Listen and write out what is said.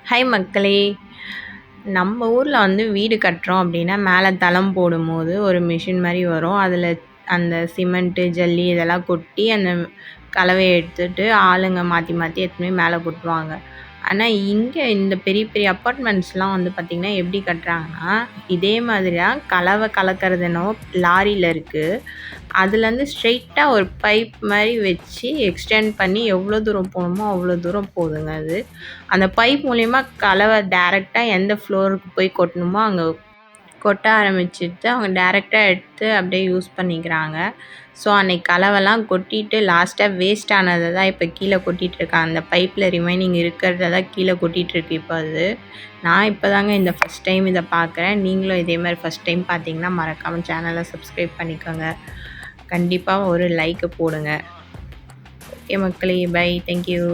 Hi மக்களே! நம்ம ஊர்ல வீடு கட்டுறோம் அப்படின்னா, மேல தளம் போடும்போது ஒரு மிஷின் மாரி வரும். அதில அந்த சிமெண்ட்டு, ஜல்லி இதெல்லாம் கொட்டி அந்த கலவைய எடுத்துட்டு ஆளுங்க மாத்தி மாத்தி எடுத்துன்னு போய் மேல கொட்டுவாங்க. ஆனா, இங்க இந்த பெரிய பெரிய அப்பார்ட்மெண்ட்ஸ்லாம் பார்த்தீங்கன்னா, எப்படி கட்டுறாங்கன்னா, இதே மாதிரி தான் கலவை கலக்கிறது என்னவோ லாரியில இருக்கு. அதுலேருந்து ஸ்ட்ரெயிட்டா ஒரு பைப் மாரி வச்சு எக்ஸ்டெண்ட் பண்ணி எவ்வளோ தூரம் போணுமோ, அவ்வளோ தூரம் போகுதுங்க அது. அந்த பைப் மூலியமா கலவை டைரக்ட்டா எந்த ஃப்ளோருக்கு போய் கொட்டணுமோ, அங்க கொட்ட ஆரம்பிச்சுட்டு அவங்க டைரக்ட்டா எடுத்து அப்படியே யூஸ் பண்ணிக்கிறாங்க. ஸோ, அன்னைக்கு கலவெல்லாம் கொட்டிட்டு லாஸ்ட்டா வேஸ்ட் ஆனத தான் இப்ப கீழ கொட்டிட்டுருக்காங்க. அந்த பைப்ல ரிமைனிங் இருக்கிறத தான் கீழ கொட்டிட்டுருக்கு இப்ப அது. நான் இப்ப தாங்க இந்த ஃபர்ஸ்ட் டைம் இத பார்க்குறேன். நீங்களும் இதே மாரி ஃபர்ஸ்ட் டைம் பார்த்தீங்கன்னா, மறக்காம சேனல சப்ஸ்கிரைப் பண்ணிக்கோங்க. கண்டிப்பா ஒரு லைக் போடுங்க. ஓகே மக்களே! பை. Thank you.